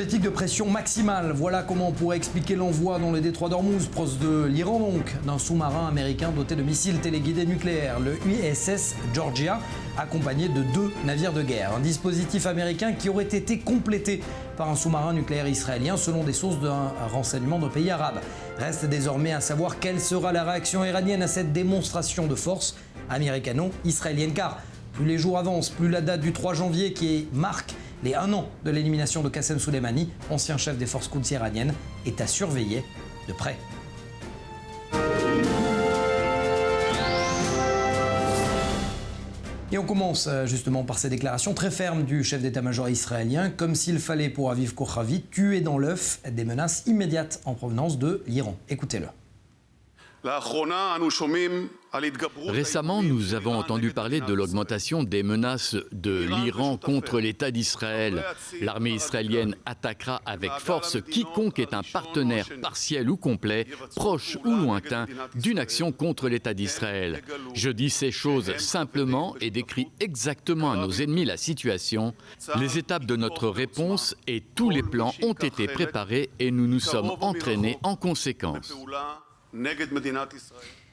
politique de pression maximale. Voilà comment on pourrait expliquer l'envoi dans le détroit d'Ormuz, proche de l'Iran donc, d'un sous-marin américain doté de missiles téléguidés nucléaires, le USS Georgia, accompagné de 2 navires de guerre. Un dispositif américain qui aurait été complété par un sous-marin nucléaire israélien selon des sources d'un renseignement de pays arabes. Reste désormais à savoir quelle sera la réaction iranienne à cette démonstration de force américano-israélienne. Car plus les jours avancent, plus la date du 3 janvier qui marque les 1 an de l'élimination de Qassem Soleimani, ancien chef des forces quds iraniennes, est à surveiller de près. Et on commence justement par ces déclarations très fermes du chef d'état-major israélien, comme s'il fallait pour Aviv Kochavi tuer dans l'œuf des menaces immédiates en provenance de l'Iran. Écoutez-le. Récemment, nous avons entendu parler de l'augmentation des menaces de l'Iran contre l'État d'Israël. L'armée israélienne attaquera avec force quiconque est un partenaire partiel ou complet, proche ou lointain, d'une action contre l'État d'Israël. Je dis ces choses simplement et décris exactement à nos ennemis la situation. Les étapes de notre réponse et tous les plans ont été préparés et nous nous sommes entraînés en conséquence.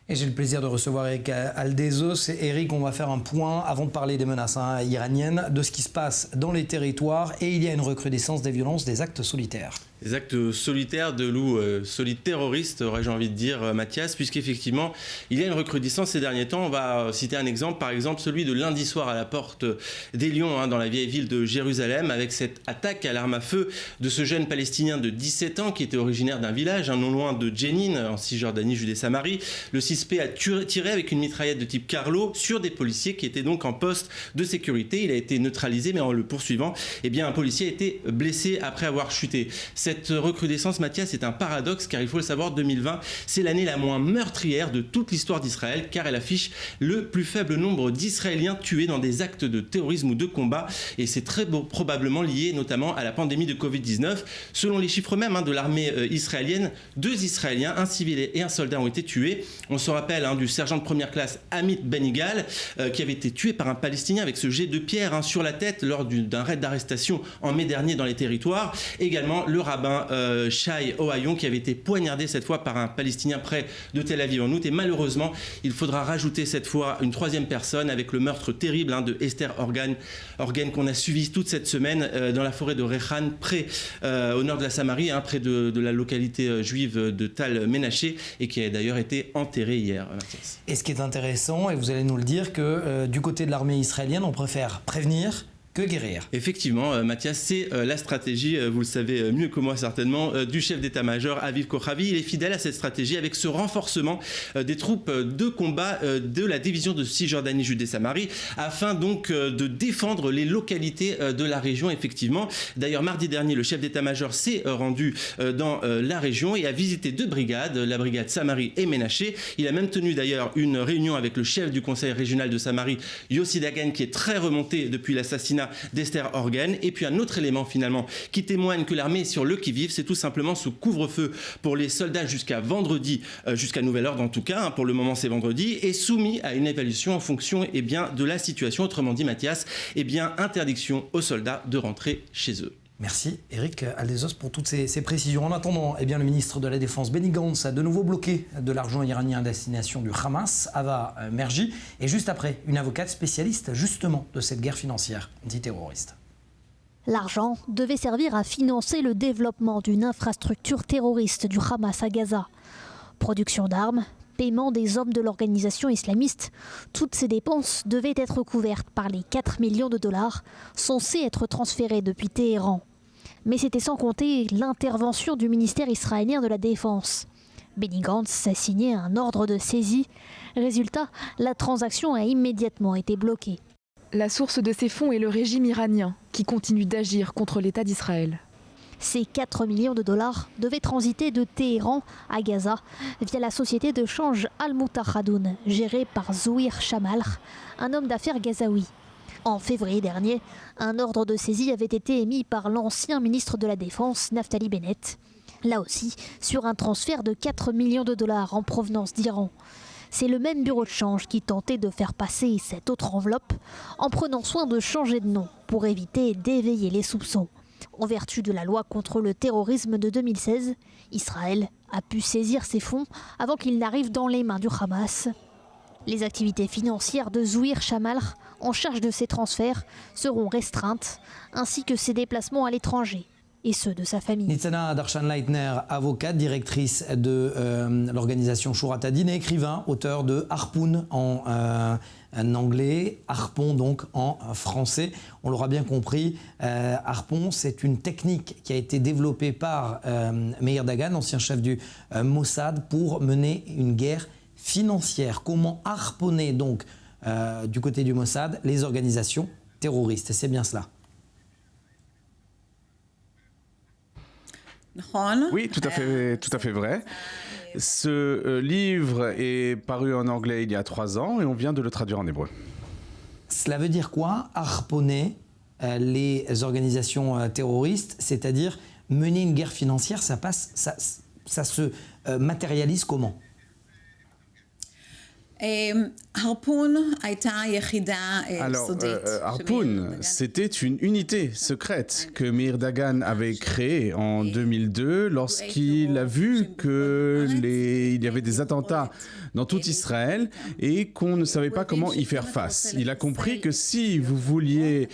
Et j'ai le plaisir de recevoir Eric Aldezos. Eric, on va faire un point avant de parler des menaces iraniennes, de ce qui se passe dans les territoires. Et il y a une recrudescence des violences, des actes solitaires. Des actes solitaires de loups, solides terroristes, aurais-je envie de dire, Mathias, puisqu'effectivement, il y a une recrudescence ces derniers temps. On va citer un exemple, par exemple celui de lundi soir à la porte des Lions, dans la vieille ville de Jérusalem, avec cette attaque à l'arme à feu de ce jeune Palestinien de 17 ans qui était originaire d'un village non loin de Jenin, en Cisjordanie, Judée-Samarie. Le suspect a tiré avec une mitraillette de type Carlo sur des policiers qui étaient donc en poste de sécurité. Il a été neutralisé, mais en le poursuivant, un policier a été blessé après avoir chuté. Cette recrudescence, Mathias, est un paradoxe car il faut le savoir, 2020, c'est l'année la moins meurtrière de toute l'histoire d'Israël car elle affiche le plus faible nombre d'Israéliens tués dans des actes de terrorisme ou de combat et c'est très probablement lié notamment à la pandémie de Covid-19. Selon les chiffres même de l'armée israélienne, 2 Israéliens, un civil et un soldat ont été tués. On se rappelle du sergent de première classe Amit Benigal qui avait été tué par un Palestinien avec ce jet de pierre sur la tête lors d'un raid d'arrestation en mai dernier dans les territoires. Également le rabbin Shai Ohayon qui avait été poignardé cette fois par un Palestinien près de Tel Aviv en août. Et malheureusement, il faudra rajouter cette fois une 3e personne avec le meurtre terrible de Esther Organ qu'on a suivi toute cette semaine dans la forêt de Rehan, près au nord de la Samarie, près de la localité juive de Tal Menaché et qui a d'ailleurs été enterré hier. Mathias. Et ce qui est intéressant, et vous allez nous le dire, que du côté de l'armée israélienne, on préfère prévenir que guérir. Effectivement, Mathias, c'est la stratégie, vous le savez mieux que moi certainement, du chef d'état-major Aviv Kochavi. Il est fidèle à cette stratégie avec ce renforcement des troupes de combat de la division de Cisjordanie Judée-Samarie afin donc de défendre les localités de la région, effectivement. D'ailleurs, mardi dernier, le chef d'état-major s'est rendu dans la région et a visité 2 brigades, la brigade Samarie et Ménaché. Il a même tenu d'ailleurs une réunion avec le chef du conseil régional de Samarie, Yossi Dagan, qui est très remonté depuis l'assassinat d'Esther Organ. Et puis un autre élément finalement qui témoigne que l'armée est sur le qui-vive, c'est tout simplement ce couvre-feu pour les soldats jusqu'à vendredi, jusqu'à nouvel ordre en tout cas, pour le moment c'est vendredi, et soumis à une évaluation en fonction de la situation. Autrement dit, Mathias, interdiction aux soldats de rentrer chez eux. Merci Eric Aldezos pour toutes ces précisions. En attendant, le ministre de la Défense Benny Gantz a de nouveau bloqué de l'argent iranien à destination du Hamas, Ava Merji, et juste après, une avocate spécialiste justement de cette guerre financière antiterroriste. L'argent devait servir à financer le développement d'une infrastructure terroriste du Hamas à Gaza. Production d'armes, paiement des hommes de l'organisation islamiste, toutes ces dépenses devaient être couvertes par les 4 millions de dollars censés être transférés depuis Téhéran. Mais c'était sans compter l'intervention du ministère israélien de la Défense. Benny Gantz a signé un ordre de saisie. Résultat, la transaction a immédiatement été bloquée. La source de ces fonds est le régime iranien, qui continue d'agir contre l'État d'Israël. Ces 4 millions de dollars devaient transiter de Téhéran à Gaza via la société de change Al-Mutahadoun, gérée par Zouir Shamalh, un homme d'affaires gazaoui. En février dernier, un ordre de saisie avait été émis par l'ancien ministre de la Défense, Naftali Bennett. Là aussi, sur un transfert de 4 millions de dollars en provenance d'Iran. C'est le même bureau de change qui tentait de faire passer cette autre enveloppe en prenant soin de changer de nom pour éviter d'éveiller les soupçons. En vertu de la loi contre le terrorisme de 2016, Israël a pu saisir ces fonds avant qu'ils n'arrivent dans les mains du Hamas. Les activités financières de Zouhir Chamalr, en charge de ces transferts, seront restreintes, ainsi que ses déplacements à l'étranger et ceux de sa famille. Nitzana Darshan-Leitner, avocate, directrice de l'organisation Shurat Hadin et écrivain, auteur de Harpoon en anglais, Harpon donc en français. On l'aura bien compris, Harpon, c'est une technique qui a été développée par Meir Dagan, ancien chef du Mossad, pour mener une guerre financière. Comment harponner donc du côté du Mossad les organisations terroristes? C'est bien cela. Oui, tout à fait vrai. Ce livre est paru en anglais il y a 3 ans et on vient de le traduire en hébreu. Cela veut dire quoi, harponner les organisations terroristes, c'est-à-dire mener une guerre financière, ça se matérialise comment? Alors, Harpoon, c'était une unité secrète que Meir Dagan avait créée en 2002 lorsqu'il a vu qu'il y avait des attentats dans tout Israël et qu'on ne savait pas comment y faire face. Il a compris que si vous vouliez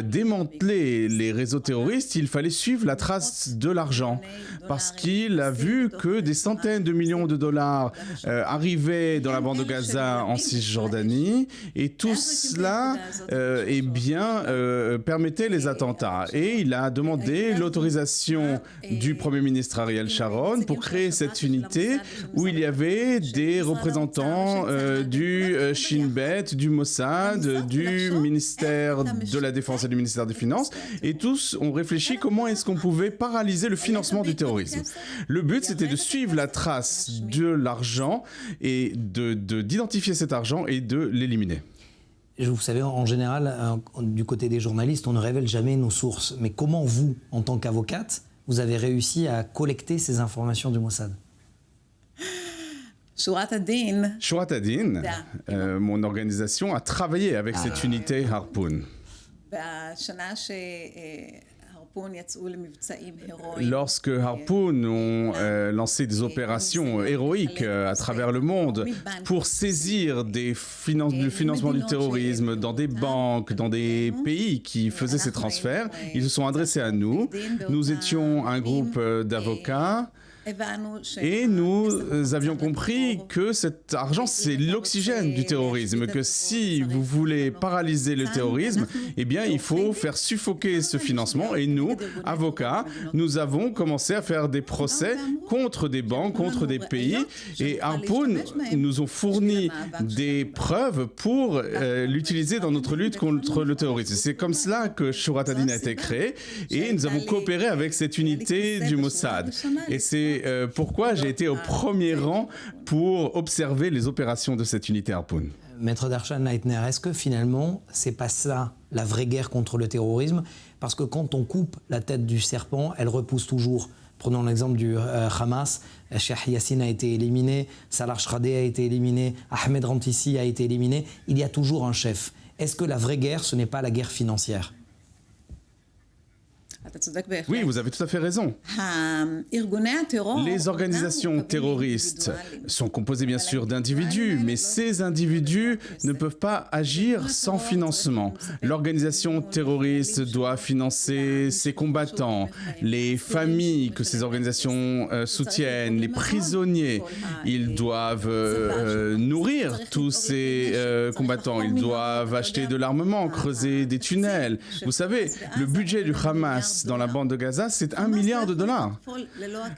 démanteler les réseaux terroristes, il fallait suivre la trace de l'argent parce qu'il a vu que des centaines de millions de dollars arrivaient dans la bande de Gaza en Cisjordanie et tout cela permettait les attentats. Et il a demandé l'autorisation du Premier ministre Ariel Sharon pour créer cette unité où il y avait des représentants du Shin Bet, du Mossad, du ministère de la Défense et du ministère des Finances, et tous ont réfléchi comment est-ce qu'on pouvait paralyser le financement du terrorisme. Le but, c'était de suivre la trace de l'argent et d'identifier cet argent et de l'éliminer. Vous savez, en général, du côté des journalistes, on ne révèle jamais nos sources. Mais comment vous, en tant qu'avocate, vous avez réussi à collecter ces informations du Mossad? Shurat Hadin, mon organisation, a travaillé avec cette unité Harpoon. Lorsque Harpoon ont lancé des opérations héroïques à travers le monde pour saisir du financement du terrorisme dans des banques, dans des pays qui faisaient ces transferts, ils se sont adressés à nous. Nous étions un groupe d'avocats. Et nous avions compris que cet argent, c'est l'oxygène du terrorisme, que si vous voulez paralyser le terrorisme, eh bien, il faut faire suffoquer ce financement. Et nous, avocats, nous avons commencé à faire des procès contre des banques, contre des pays. Et Harpoon nous ont fourni des preuves pour l'utiliser dans notre lutte contre le terrorisme. C'est comme cela que Shurat Hadin a été créé. Et nous avons coopéré avec cette unité du Mossad. Et c'est pourquoi j'ai été au premier rang pour observer les opérations de cette unité Harpoon. Maître Darshan-Leitner, est-ce que finalement, c'est pas ça la vraie guerre contre le terrorisme? Parce que quand on coupe la tête du serpent, elle repousse toujours. Prenons l'exemple du Hamas, Cheikh Yassine a été éliminé, Salah Shradeh a été éliminé, Ahmed Rantisi a été éliminé. Il y a toujours un chef. Est-ce que la vraie guerre, ce n'est pas la guerre financière? Oui, vous avez tout à fait raison. Les organisations terroristes sont composées bien sûr d'individus, mais ces individus ne peuvent pas agir sans financement. L'organisation terroriste doit financer ses combattants, les familles que ces organisations soutiennent, les prisonniers. Ils doivent nourrir tous ces combattants. Ils doivent acheter de l'armement, creuser des tunnels. Vous savez, le budget du Hamas dans la bande de Gaza, c'est $1 milliard.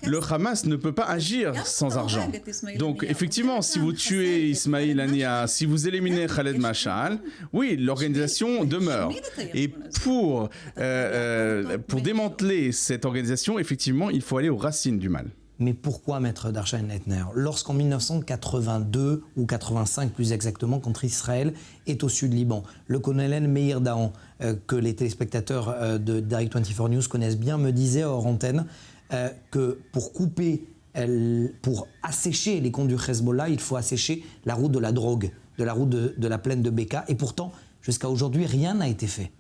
Le Hamas ne peut pas agir sans argent. Donc, effectivement, si vous tuez Ismail Haniyeh, si vous éliminez Khaled Mashal, oui, l'organisation demeure. Et pour démanteler cette organisation, effectivement, il faut aller aux racines du mal. Mais pourquoi, Maître Darshan-Leitner, lorsqu'en 1982 ou 85 plus exactement, quand Israël est au sud Liban, le colonel Meir Dahan, que les téléspectateurs de Direct 24 News connaissent bien, me disait hors antenne que pour assécher les comptes du Hezbollah, il faut assécher la route de la drogue, de la route de la plaine de Beka, et pourtant, jusqu'à aujourd'hui, rien n'a été fait.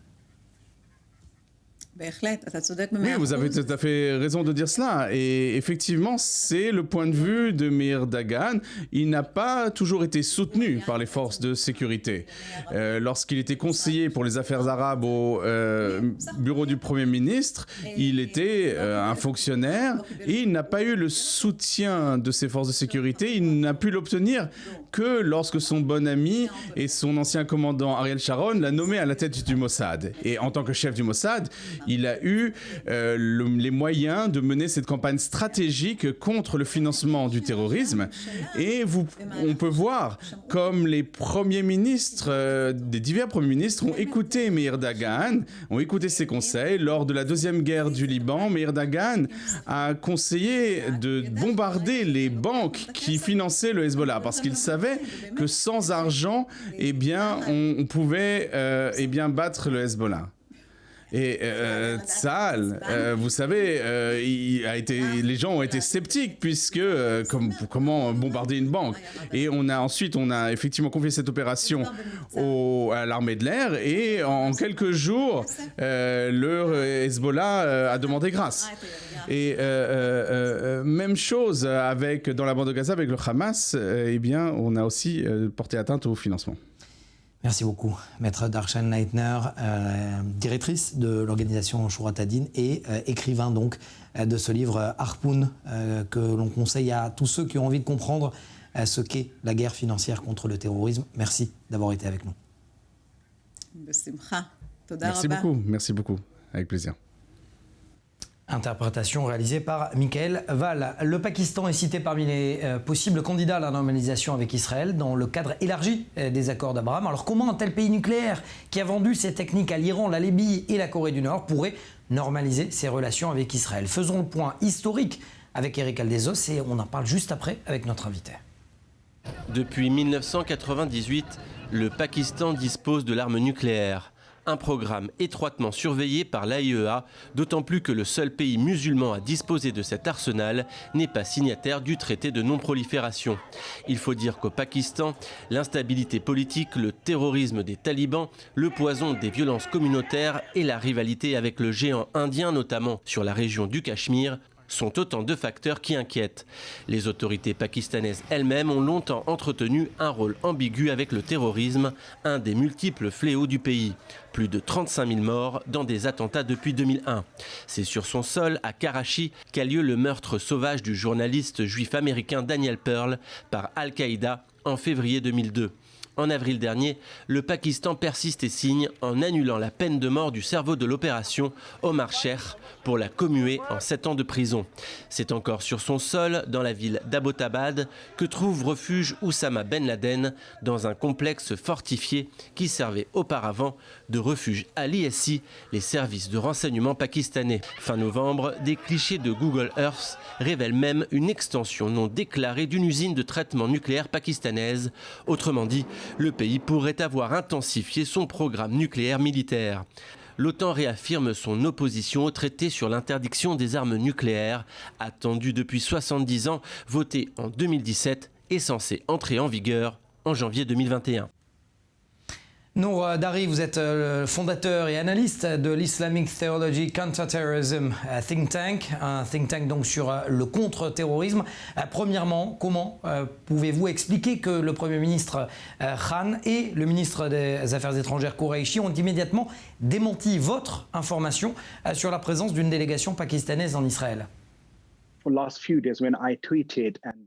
Oui, vous avez tout à fait raison de dire cela. Et effectivement, c'est le point de vue de Meir Dagan. Il n'a pas toujours été soutenu par les forces de sécurité. Lorsqu'il était conseiller pour les affaires arabes au bureau du Premier ministre, il était un fonctionnaire et il n'a pas eu le soutien de ces forces de sécurité. Il n'a pu l'obtenir que lorsque son bon ami et son ancien commandant Ariel Sharon l'a nommé à la tête du Mossad. Et en tant que chef du Mossad, il a eu les moyens de mener cette campagne stratégique contre le financement du terrorisme. Et on peut voir comme les premiers ministres, des divers premiers ministres, ont écouté Meir Dagan, ont écouté ses conseils. Lors de la deuxième guerre du Liban, Meir Dagan a conseillé de bombarder les banques qui finançaient le Hezbollah parce qu'il savait que sans argent, eh bien, on pouvait battre le Hezbollah. Et Tsahal, vous savez, les gens ont été sceptiques puisque comment bombarder une banque. Et on a effectivement confié cette opération à l'armée de l'air et en quelques jours, le Hezbollah a demandé grâce. Et même chose dans la bande de Gaza avec le Hamas, eh bien, on a aussi porté atteinte au financement. Merci beaucoup, Maître Darshan Leitner, directrice de l'organisation Shorat Hadin et écrivain donc de ce livre Harpoon que l'on conseille à tous ceux qui ont envie de comprendre ce qu'est la guerre financière contre le terrorisme. Merci d'avoir été avec nous. Merci beaucoup, avec plaisir. Interprétation réalisée par Michael Val. Le Pakistan est cité parmi les possibles candidats à la normalisation avec Israël dans le cadre élargi des accords d'Abraham. Alors comment un tel pays nucléaire qui a vendu ses techniques à l'Iran, la Libye et la Corée du Nord pourrait normaliser ses relations avec Israël? Faisons le point historique avec Eric Aldezos et on en parle juste après avec notre invité. Depuis 1998, le Pakistan dispose de l'arme nucléaire. Un programme étroitement surveillé par l'AIEA, d'autant plus que le seul pays musulman à disposer de cet arsenal n'est pas signataire du traité de non-prolifération. Il faut dire qu'au Pakistan, l'instabilité politique, le terrorisme des talibans, le poison des violences communautaires et la rivalité avec le géant indien, notamment sur la région du Cachemire, sont autant de facteurs qui inquiètent. Les autorités pakistanaises elles-mêmes ont longtemps entretenu un rôle ambigu avec le terrorisme, un des multiples fléaux du pays. Plus de 35 000 morts dans des attentats depuis 2001. C'est sur son sol, à Karachi, qu'a lieu le meurtre sauvage du journaliste juif américain Daniel Pearl par Al-Qaïda en février 2002. En avril dernier, le Pakistan persiste et signe en annulant la peine de mort du cerveau de l'opération, Omar Sheikh, pour la commuer en 7 ans de prison. C'est encore sur son sol, dans la ville d'Abbottabad, que trouve refuge Oussama Ben Laden, dans un complexe fortifié qui servait auparavant de refuge à l'ISI, les services de renseignement pakistanais. Fin novembre, des clichés de Google Earth révèlent même une extension non déclarée d'une usine de traitement nucléaire pakistanaise. Autrement dit, le pays pourrait avoir intensifié son programme nucléaire militaire. L'OTAN réaffirme son opposition au traité sur l'interdiction des armes nucléaires, attendu depuis 70 ans, voté en 2017 et censé entrer en vigueur en janvier 2021. Nour Dari, vous êtes fondateur et analyste de l'Islamic Theology Counterterrorism Think Tank, un think tank donc sur le contre-terrorisme. Premièrement, comment pouvez-vous expliquer que le Premier ministre Khan et le ministre des Affaires étrangères Qureshi ont immédiatement démenti votre information sur la présence d'une délégation pakistanaise en Israël ?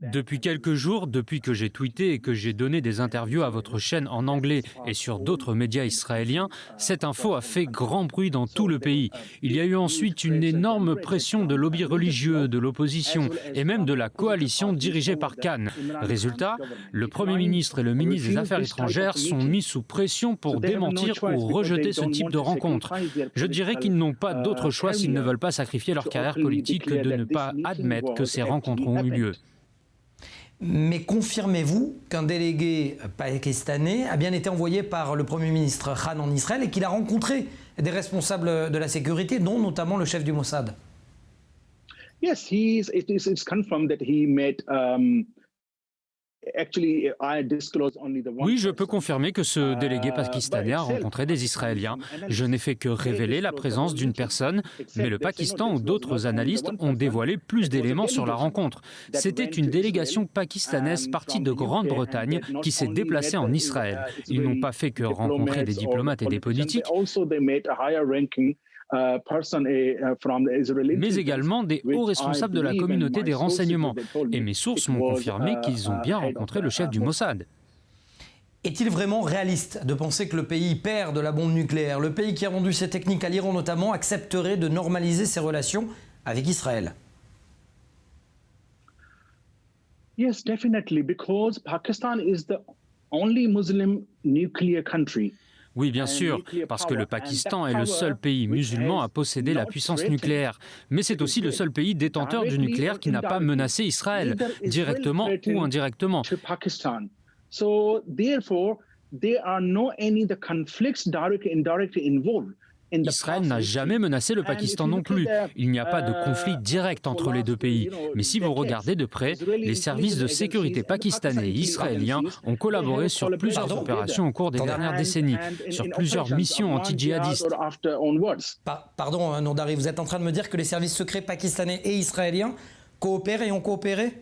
Depuis quelques jours, depuis que j'ai tweeté et que j'ai donné des interviews à votre chaîne en anglais et sur d'autres médias israéliens, cette info a fait grand bruit dans tout le pays. Il y a eu ensuite une énorme pression de lobbies religieux, de l'opposition et même de la coalition dirigée par Khan. Résultat, le Premier ministre et le ministre des Affaires étrangères sont mis sous pression pour démentir ou rejeter ce type de rencontre. Je dirais qu'ils n'ont pas d'autre choix s'ils ne veulent pas sacrifier leur carrière politique que de ne pas admettre que ces rencontres ont eu lieu. Mais confirmez-vous qu'un délégué pakistanais a bien été envoyé par le Premier ministre Khan en Israël et qu'il a rencontré des responsables de la sécurité, dont notamment le chef du Mossad? Yes, it's confirmed that he met Oui, je peux confirmer que ce délégué pakistanais a rencontré des Israéliens. Je n'ai fait que révéler la présence d'une personne, mais le Pakistan ou d'autres analystes ont dévoilé plus d'éléments sur la rencontre. C'était une délégation pakistanaise partie de Grande-Bretagne qui s'est déplacée en Israël. Ils n'ont pas fait que rencontrer des diplomates et des politiques, mais également des hauts responsables de la communauté des renseignements. Et mes sources m'ont confirmé qu'ils ont bien rencontré le chef du Mossad. Est-il vraiment réaliste de penser que le pays père de la bombe nucléaire, le pays qui a vendu ces techniques à l'Iran notamment, accepterait de normaliser ses relations avec Israël? Yes, definitely, because Pakistan is the only Muslim nuclear country. Oui, bien sûr, parce que le Pakistan est le seul pays musulman à posséder la puissance nucléaire. Mais c'est aussi le seul pays détenteur du nucléaire qui n'a pas menacé Israël, directement ou indirectement. So therefore, there are no any the conflicts direct and indirectly involved. Israël n'a jamais menacé le Pakistan non plus. Il n'y a pas de conflit direct entre les deux pays. Mais si vous regardez de près, les services de sécurité pakistanais et israéliens ont collaboré sur plusieurs opérations au cours des dernières décennies, sur plusieurs missions anti-djihadistes. Pardon, Nourdari, vous êtes en train de me dire que les services secrets pakistanais et israéliens coopèrent et ont coopéré?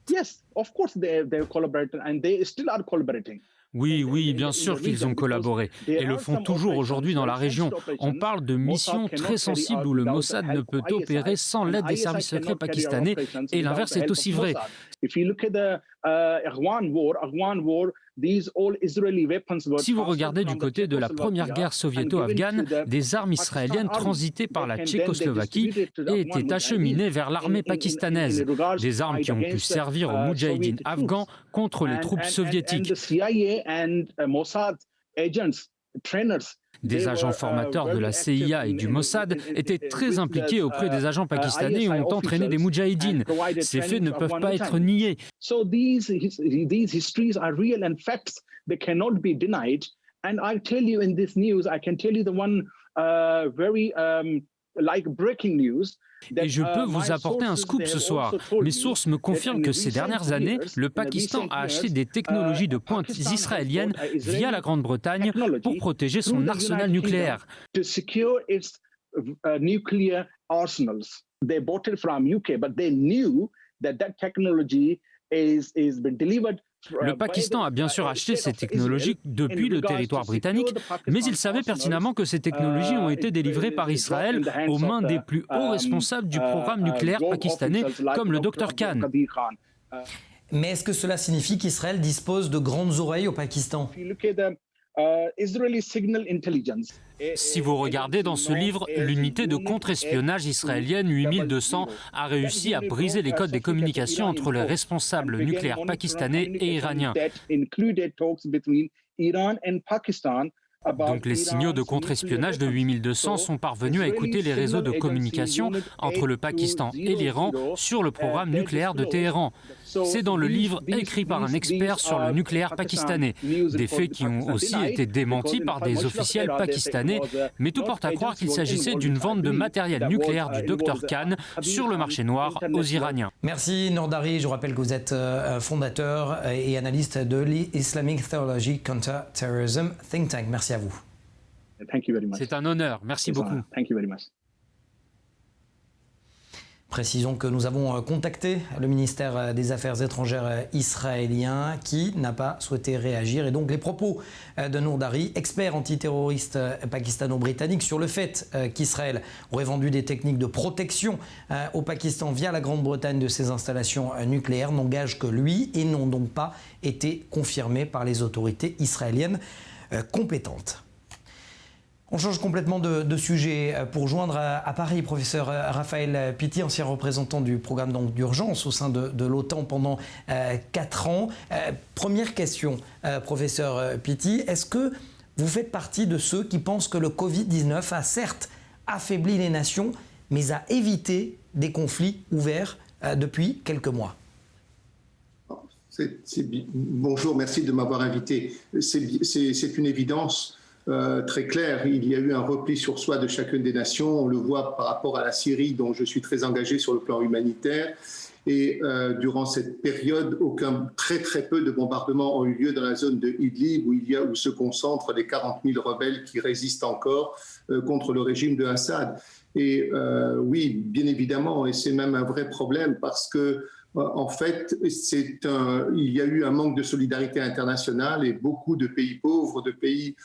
Yes, of course they collaborated and they still are collaborating. Oui, bien sûr qu'ils ont collaboré et le font toujours aujourd'hui dans la région. On parle de missions très sensibles où le Mossad ne peut opérer sans l'aide des services secrets pakistanais et l'inverse est aussi vrai. Si vous regardez du côté de la première guerre soviéto-afghane, des armes israéliennes transitaient par la Tchécoslovaquie et étaient acheminées vers l'armée pakistanaise. Des armes qui ont pu servir aux moudjahidines afghans contre les troupes soviétiques. Des agents formateurs de la CIA et du Mossad étaient très impliqués auprès des agents pakistanais et ont entraîné des moudjahidines. Ces faits ne peuvent pas être niés. So these histories are real and facts they cannot be denied. And I tell you in this news, I can tell you the one very like breaking news. Et je peux vous apporter un scoop ce soir. Mes sources me confirment que ces dernières années, le Pakistan a acheté des technologies de pointe israéliennes via la Grande-Bretagne pour protéger son arsenal nucléaire. Le Pakistan a bien sûr acheté ces technologies depuis le territoire britannique, mais il savait pertinemment que ces technologies ont été délivrées par Israël aux mains des plus hauts responsables du programme nucléaire pakistanais, comme le Dr Khan. Mais est-ce que cela signifie qu'Israël dispose de grandes oreilles au Pakistan? Si vous regardez dans ce livre, l'unité de contre-espionnage israélienne 8200 a réussi à briser les codes des communications entre les responsables nucléaires pakistanais et iraniens. Donc les signaux de contre-espionnage de 8200 sont parvenus à écouter les réseaux de communication entre le Pakistan et l'Iran sur le programme nucléaire de Téhéran. C'est dans le livre écrit par un expert sur le nucléaire pakistanais. Des faits qui ont aussi été démentis par des officiels pakistanais, mais tout porte à croire qu'il s'agissait d'une vente de matériel nucléaire du Dr Khan sur le marché noir aux Iraniens. Merci Nourdari, je rappelle que vous êtes fondateur et analyste de l'Islamic Theology Counter-Terrorism Think Tank. Merci à vous. C'est un honneur, merci beaucoup. Précisons que nous avons contacté le ministère des Affaires étrangères israélien qui n'a pas souhaité réagir. Et donc les propos de Nourdari, expert antiterroriste pakistano-britannique, sur le fait qu'Israël aurait vendu des techniques de protection au Pakistan via la Grande-Bretagne de ses installations nucléaires, n'engagent que lui et n'ont donc pas été confirmés par les autorités israéliennes compétentes. On change complètement de sujet pour joindre à Paris professeur Raphaël Pitti, ancien représentant du programme d'urgence au sein de l'OTAN pendant 4 ans. Première question, professeur Pitti, est-ce que vous faites partie de ceux qui pensent que le Covid-19 a certes affaibli les nations, mais a évité des conflits ouverts depuis quelques mois? Bonjour, merci de m'avoir invité. C'est une évidence. très clair. Il y a eu un repli sur soi de chacune des nations. On le voit par rapport à la Syrie, dont je suis très engagé sur le plan humanitaire. Et durant cette période, très peu de bombardements ont eu lieu dans la zone de Idlib, où se concentrent les 40 000 rebelles qui résistent encore contre le régime de Assad. Et oui, bien évidemment, et c'est même un vrai problème parce que en fait, il y a eu un manque de solidarité internationale et beaucoup de pays pauvres, de pays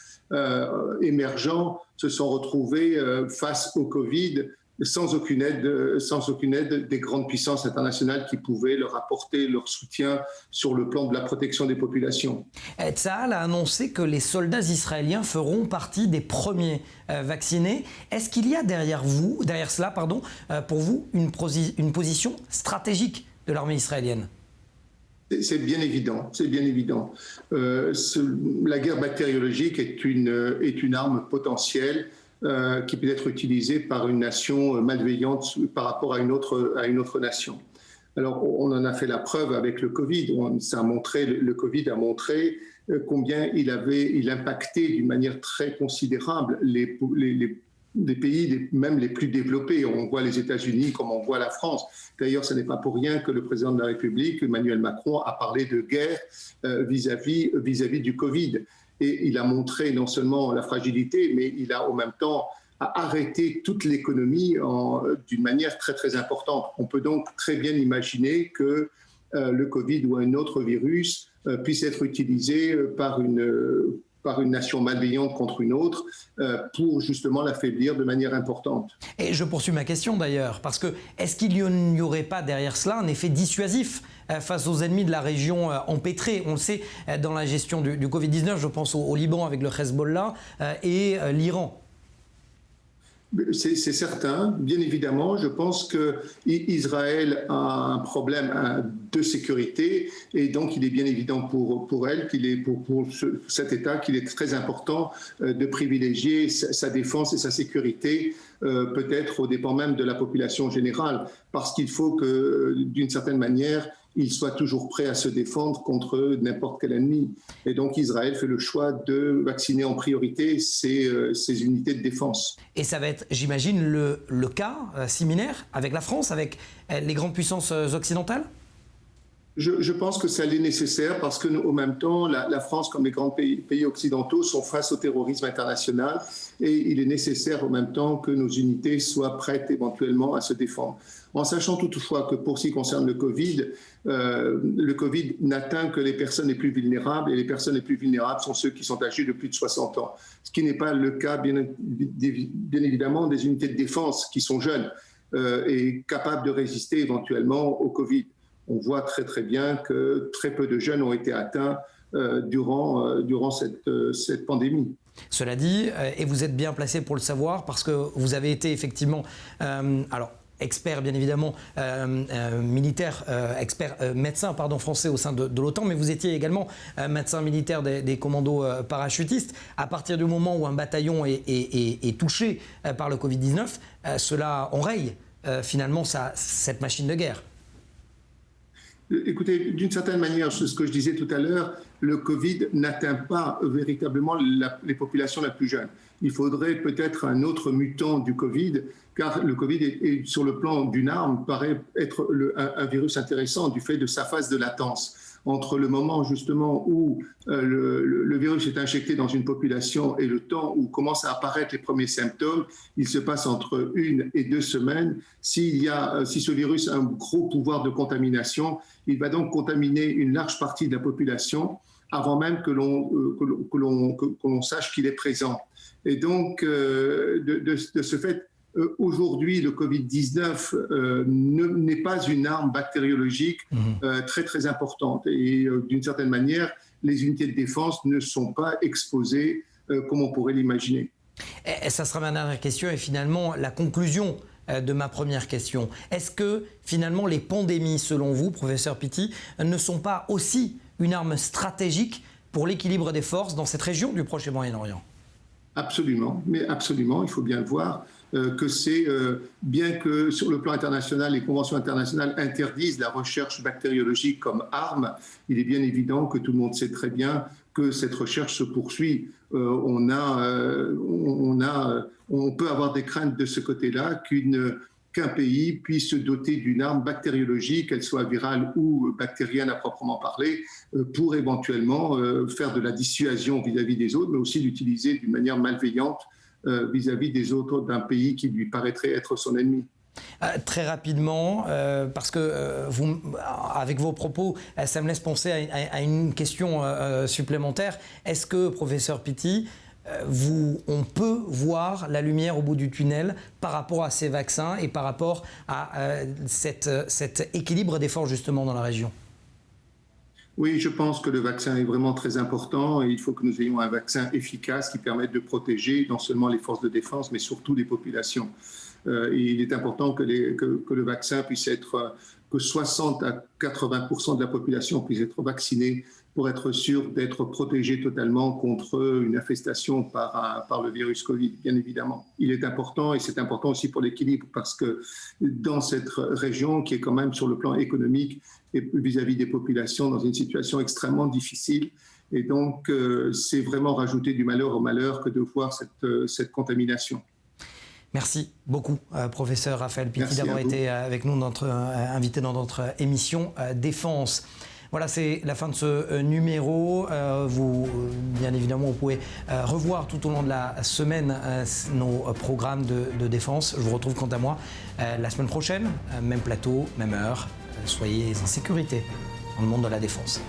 émergents se sont retrouvés face au Covid sans aucune aide des grandes puissances internationales qui pouvaient leur apporter leur soutien sur le plan de la protection des populations. Tsahal a annoncé que les soldats israéliens feront partie des premiers vaccinés. Est-ce qu'il y a derrière cela, pour vous, une position stratégique de l'armée israélienne ? C'est bien évident, c'est bien évident. La guerre bactériologique est une arme potentielle qui peut être utilisée par une nation malveillante par rapport à une autre nation. Alors, on en a fait la preuve avec le Covid. Le Covid a montré combien il impactait d'une manière très considérable les pays, même les plus développés. On voit les États-Unis comme on voit la France. D'ailleurs, ce n'est pas pour rien que le président de la République, Emmanuel Macron, a parlé de guerre vis-à-vis du Covid. Et il a montré non seulement la fragilité, mais il a en même temps arrêté toute l'économie d'une manière très, très importante. On peut donc très bien imaginer que le Covid ou un autre virus puisse être utilisé par une nation malveillante contre une autre pour justement l'affaiblir de manière importante. Et je poursuis ma question d'ailleurs, parce que est-ce qu'il n'y aurait pas derrière cela un effet dissuasif face aux ennemis de la région empêtrée? On le sait, dans la gestion du Covid-19, je pense au Liban avec le Hezbollah et l'Iran. C'est certain, bien évidemment. Je pense qu'Israël a un problème de sécurité et donc il est bien évident pour elle, pour cet État, qu'il est très important de privilégier sa défense et sa sécurité, peut-être au dépens même de la population générale, parce qu'il faut que, d'une certaine manière, il soit toujours prêt à se défendre contre n'importe quel ennemi. Et donc Israël fait le choix de vacciner en priorité ses unités de défense. Et ça va être, j'imagine, le cas similaire avec la France, avec les grandes puissances occidentales ? Je pense que ça l'est nécessaire parce qu'au même temps, la France, comme les grands pays occidentaux, sont face au terrorisme international et il est nécessaire en même temps que nos unités soient prêtes éventuellement à se défendre. En sachant toutefois que pour ce qui concerne le Covid n'atteint que les personnes les plus vulnérables et les personnes les plus vulnérables sont ceux qui sont âgés de plus de 60 ans. Ce qui n'est pas le cas, bien évidemment, des unités de défense qui sont jeunes et capables de résister éventuellement au Covid. On voit très très bien que très peu de jeunes ont été atteints durant cette pandémie. Cela dit, et vous êtes bien placé pour le savoir, parce que vous avez été effectivement, expert bien évidemment, médecin français au sein de l'OTAN, mais vous étiez également médecin militaire des commandos parachutistes. À partir du moment où un bataillon est touché par le Covid-19, cela enraye finalement cette machine de guerre. Écoutez, d'une certaine manière, ce que je disais tout à l'heure, le Covid n'atteint pas véritablement les populations les plus jeunes. Il faudrait peut-être un autre mutant du Covid, car le Covid est sur le plan d'une arme, paraît être un virus intéressant du fait de sa phase de latence. Entre le moment justement où le virus est injecté dans une population et le temps où commencent à apparaître les premiers symptômes, il se passe entre 1 et 2 semaines. Si ce virus a un gros pouvoir de contamination, il va donc contaminer une large partie de la population avant même que l'on sache qu'il est présent. Et donc, de ce fait, aujourd'hui, le Covid-19 n'est pas une arme bactériologique très, très importante. Et d'une certaine manière, les unités de défense ne sont pas exposées comme on pourrait l'imaginer. Et ça sera ma dernière question et finalement la conclusion de ma première question. Est-ce que finalement les pandémies, selon vous, professeur Pitti, ne sont pas aussi une arme stratégique pour l'équilibre des forces dans cette région du Proche et Moyen-Orient ? Absolument, mais absolument, il faut bien le voir, que c'est, bien que sur le plan international, les conventions internationales interdisent la recherche bactériologique comme arme, il est bien évident que tout le monde sait très bien que cette recherche se poursuit. On peut avoir des craintes de ce côté-là qu'un pays puisse se doter d'une arme bactériologique, qu'elle soit virale ou bactérienne à proprement parler, pour éventuellement faire de la dissuasion vis-à-vis des autres, mais aussi l'utiliser d'une manière malveillante vis-à-vis des autres d'un pays qui lui paraîtrait être son ennemi. Très rapidement, parce que vous, avec vos propos, ça me laisse penser à une question supplémentaire. Est-ce que, professeur Pitti, on peut voir la lumière au bout du tunnel par rapport à ces vaccins et par rapport à cet équilibre des forces justement dans la région? Oui, je pense que le vaccin est vraiment très important et il faut que nous ayons un vaccin efficace qui permette de protéger non seulement les forces de défense, mais surtout les populations. Il est important que le vaccin puisse être, que 60 à 80% de la population puisse être vaccinée pour être sûr d'être protégée totalement contre une infestation par le virus Covid, bien évidemment. Il est important et c'est important aussi pour l'équilibre parce que dans cette région qui est quand même sur le plan économique et vis-à-vis des populations dans une situation extrêmement difficile, et donc c'est vraiment rajouter du malheur au malheur que de voir cette contamination. Merci beaucoup, professeur Raphaël Pitti, d'avoir été avec nous, invité dans notre émission Défense. Voilà, c'est la fin de ce numéro. Bien évidemment, vous pouvez revoir tout au long de la semaine nos programmes de défense. Je vous retrouve quant à moi la semaine prochaine, même plateau, même heure. Soyez en sécurité dans le monde de la défense.